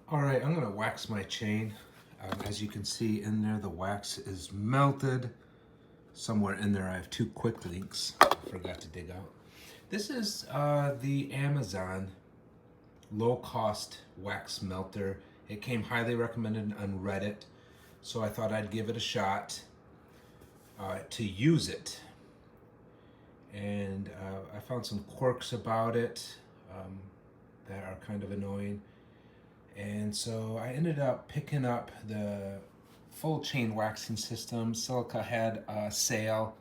All right, I'm gonna wax my chain. As you can see in there, the wax is melted. Somewhere in there, I have two quick links I forgot to dig out. This is the Amazon low-cost wax melter. It came highly recommended on Reddit, so I thought I'd give it a shot to use it. And I found some quirks about it that are kind of annoying. And so I ended up picking up the full chain waxing system. Silca had a sale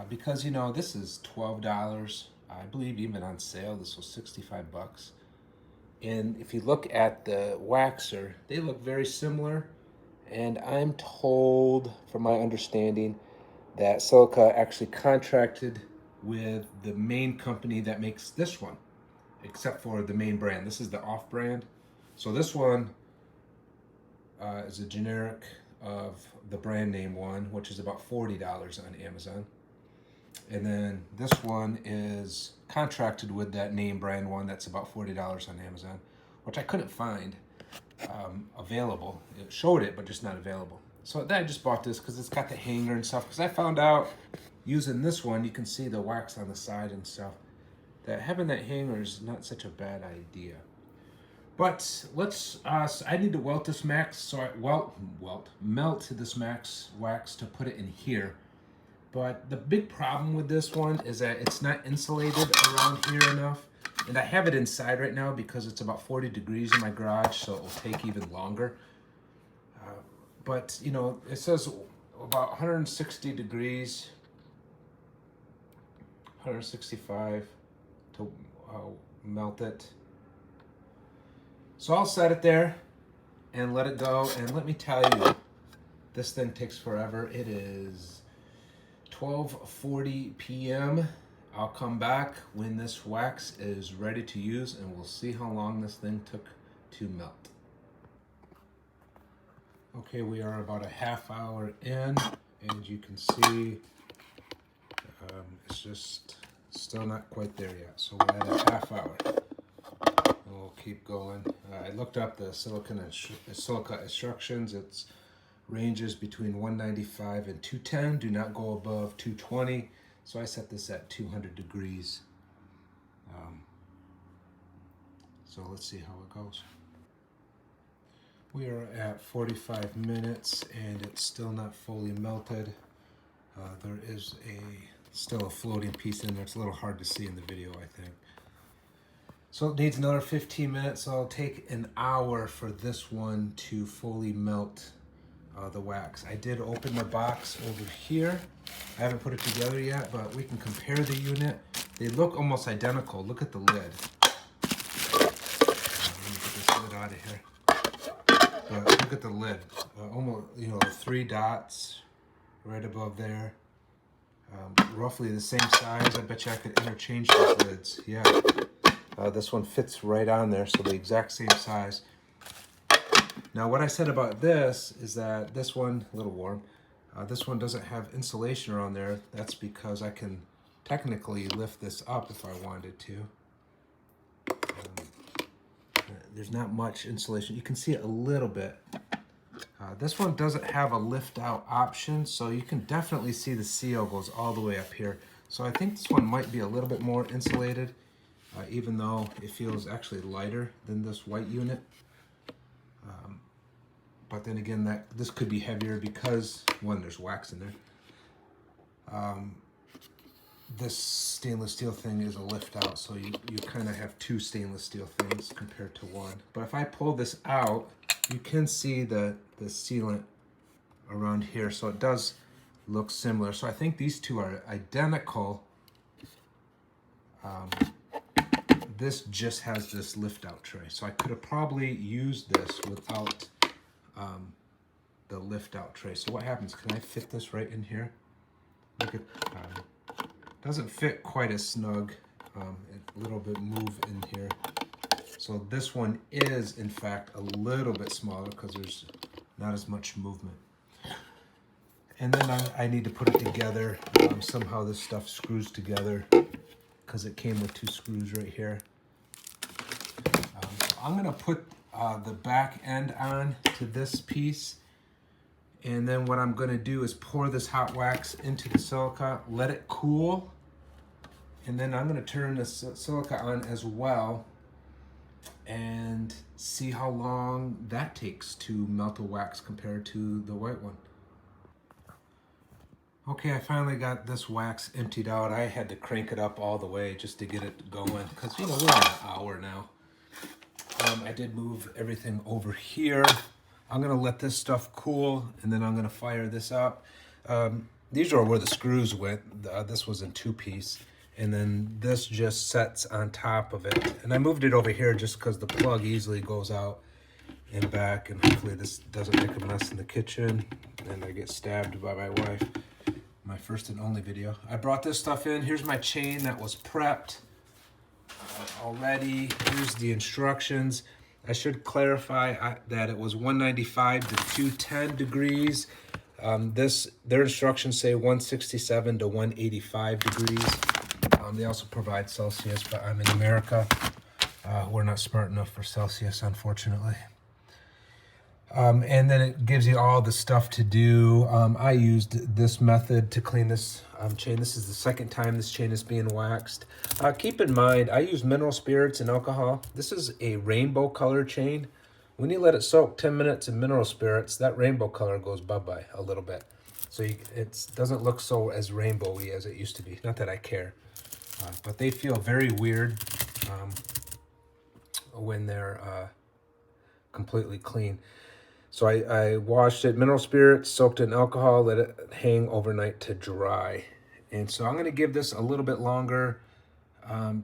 because, you know, this is $12. I believe even on sale this was 65 bucks. And if you look at the waxer, they look very similar. And I'm told, from my understanding, that Silca actually contracted with the main company that makes this one, except for the main brand. This is the off-brand. So this one is a generic of the brand name one, which is about $40 on Amazon. And then this one is contracted with that name brand one that's about $40 on Amazon, which I couldn't find available. It showed it, but just not available. So I just bought this because it's got the hanger and stuff. Because I found out using this one, you can see the wax on the side and stuff, that having that hanger is not such a bad idea. But let's, I need to welt this max, so I melt this max wax to put it in here. But the big problem with this one is that it's not insulated around here enough. And I have it inside right now because it's about 40 degrees in my garage, so it will take even longer. But, you know, it says about 160 degrees, 165 to melt it. So I'll set it there and let it go. And let me tell you, this thing takes forever. It is 12:40 p.m. I'll come back when this wax is ready to use and we'll see how long this thing took to melt. Okay, we are about a half hour in, and you can see it's just still not quite there yet. So we're at a half hour. We'll keep going. I looked up the Silca instructions. It's ranges between 195 and 210. Do not go above 220. So I set this at 200 degrees. So let's see how it goes. We are at 45 minutes and it's still not fully melted. There is still a floating piece in there. It's a little hard to see in the video, I think. So it needs another 15 minutes. So it'll take an hour for this one to fully melt the wax. I did open the box over here. I haven't put it together yet, but we can compare the unit. They look almost identical. Look at the lid. Let me get this lid out of here. But look at the lid. Almost, you know, 3 dots right above there. Roughly the same size. I bet you I could interchange these lids. Yeah. This one fits right on there, so the exact same size. Now, what I said about this is that this one, a little warm, this one doesn't have insulation around there. That's because I can technically lift this up if I wanted to. There's not much insulation. You can see it a little bit. This one doesn't have a lift out option, so you can definitely see the seal goes all the way up here. So I think this one might be a little bit more insulated, even though it feels actually lighter than this white unit. But then again, this could be heavier because, one, there's wax in there. This stainless steel thing is a lift out, so you kind of have 2 stainless steel things compared to one. But if I pull this out, you can see the sealant around here, so it does look similar. So I think these two are identical. This just has this lift out tray, so I could have probably used this without the lift out tray. So what happens? Can I fit this right in here? Look at doesn't fit quite as snug. A little bit move in here. So this one is in fact a little bit smaller because there's not as much movement. And then I need to put it together. Somehow this stuff screws together because it came with 2 screws right here. I'm gonna put the back end on to this piece, and then what I'm gonna do is pour this hot wax into the silica, let it cool, and then I'm gonna turn the silica on as well and see how long that takes to melt a wax compared to the white one. Okay, I finally got this wax emptied out. I had to crank it up all the way just to get it going because, you know, we're on an hour now. I did move everything over here. I'm gonna let this stuff cool and then I'm gonna fire this up. These are where the screws went. This was in 2-piece. And then this just sets on top of it. And I moved it over here just because the plug easily goes out and back. And hopefully this doesn't make a mess in the kitchen and I get stabbed by my wife. My first and only video. I brought this stuff in. Here's my chain that was prepped already. Here's the instructions. I should clarify that it was 195 to 210 degrees. Their instructions say 167 to 185 degrees. They also provide Celsius, but I'm in America. We're not smart enough for Celsius, unfortunately. And then it gives you all the stuff to do. I used this method to clean this chain. This is the second time this chain is being waxed. Keep in mind, I use mineral spirits and alcohol. This is a rainbow color chain. When you let it soak 10 minutes in mineral spirits, that rainbow color goes bye-bye a little bit. So it doesn't look so as rainbowy as it used to be. Not that I care. But they feel very weird when they're completely clean. So I washed it, mineral spirits, soaked it in alcohol, let it hang overnight to dry. And so I'm going to give this a little bit longer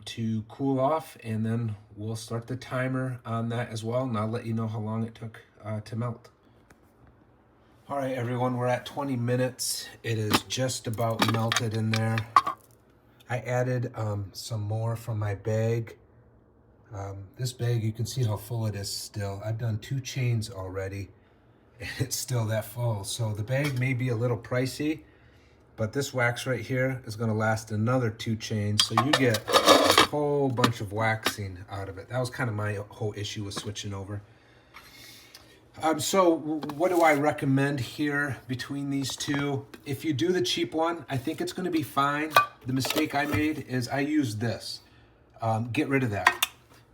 to cool off, and then we'll start the timer on that as well, and I'll let you know how long it took to melt. All right, everyone, we're at 20 minutes. It is just about melted in there. I added some more from my bag. This bag, you can see how full it is still. I've done 2 chains already, and it's still that full. So the bag may be a little pricey, but this wax right here is gonna last another 2 chains. So you get a whole bunch of waxing out of it. That was kind of my whole issue with switching over. So what do I recommend here between these two? If you do the cheap one, I think it's gonna be fine. The mistake I made is I used this. Get rid of that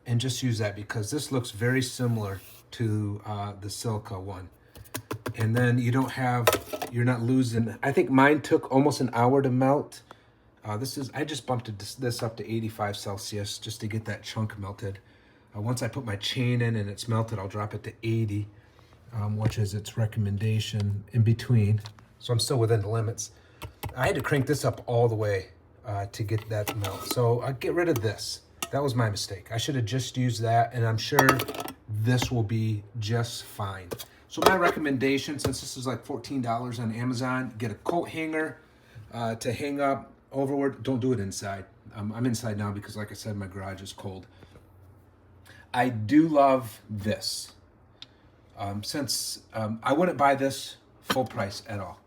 and just use that because this looks very similar to the Silca one. And then you're not losing. I think mine took almost an hour to melt. I just bumped this up to 85 Celsius just to get that chunk melted. Once I put my chain in and it's melted, I'll drop it to 80. Which is its recommendation in between. So I'm still within the limits. I had to crank this up all the way to get that melt. So I'll get rid of this. That was my mistake. I should have just used that, and I'm sure this will be just fine. So my recommendation, since this is like $14 on Amazon, get a coat hanger to hang up overward. Don't do it inside. I'm inside now because, like I said, my garage is cold. I do love this. I wouldn't buy this full price at all.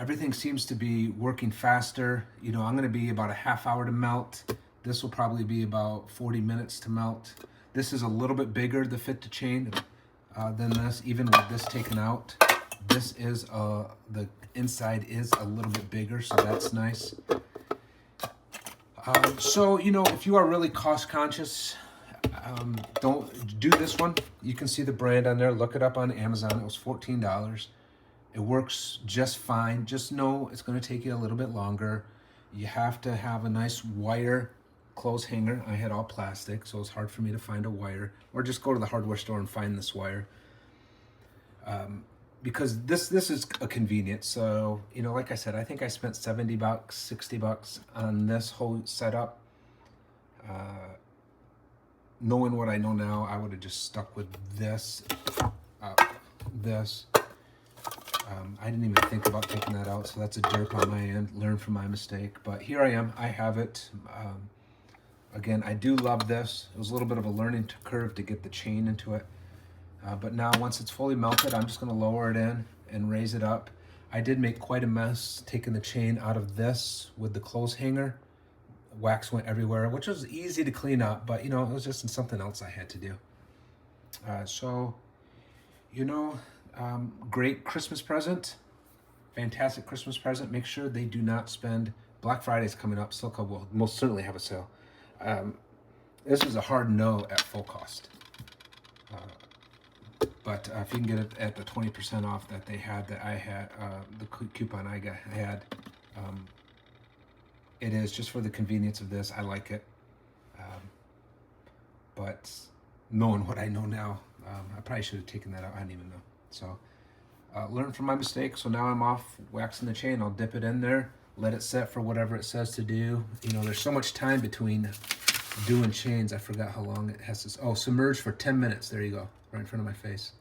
Everything seems to be working faster. You know, I'm going to be about a half hour to melt. This will probably be about 40 minutes to melt. This is a little bit bigger, the fit to chain, than this, even with this taken out. This is, the inside is a little bit bigger, so that's nice. So, you know, if you are really cost conscious, don't do this one. You can see the brand on there. Look it up on Amazon. It was $14. It works just fine. Just know it's going to take you a little bit longer. You have to have a nice wire clothes hanger. I had all plastic, so it's hard for me to find a wire. Or just go to the hardware store and find this wire. Because this is a convenience. So, you know, like I said, I think I spent $70, $60 on this whole setup. Knowing what I know now, I would have just stuck with this. I didn't even think about taking that out, so that's a derp on my end. Learn from my mistake. But here I am. I have it. Again, I do love this. It was a little bit of a learning curve to get the chain into it. But now, once it's fully melted, I'm just going to lower it in and raise it up. I did make quite a mess taking the chain out of this with the clothes hanger. wax went everywhere, which was easy to clean up, but you know, it was just something else I had to do. So, you know, great Christmas present, fantastic Christmas present. Make sure they do not spend, Black Friday's coming up, Silca will most certainly have a sale. This is a hard no at full cost. But if you can get it at the 20% off that they had, that I had, the coupon I had, it is just for the convenience of this. I like it. But knowing what I know now, I probably should have taken that out. I didn't even know. So learn from my mistake. So now I'm off waxing the chain. I'll dip it in there, let it set for whatever it says to do. You know, there's so much time between doing chains. I forgot how long it has to. Oh, submerge for 10 minutes. There you go, right in front of my face.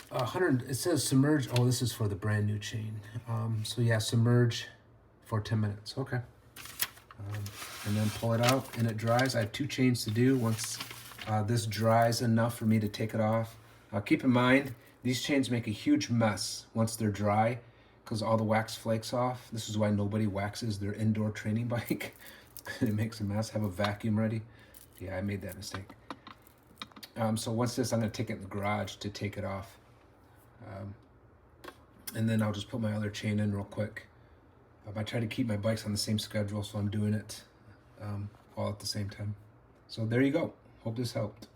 100. It says submerge. Oh, this is for the brand new chain. So yeah, submerge for 10 minutes. Okay. And then pull it out and it dries. I have 2 chains to do. Once this dries enough for me to take it off. Keep in mind, these chains make a huge mess once they're dry because all the wax flakes off. This is why nobody waxes their indoor training bike. It makes a mess. Have a vacuum ready. Yeah, I made that mistake. So once this, I'm going to take it in the garage to take it off. And then I'll just put my other chain in real quick. I try to keep my bikes on the same schedule, so I'm doing it all at the same time. So there you go. Hope this helped.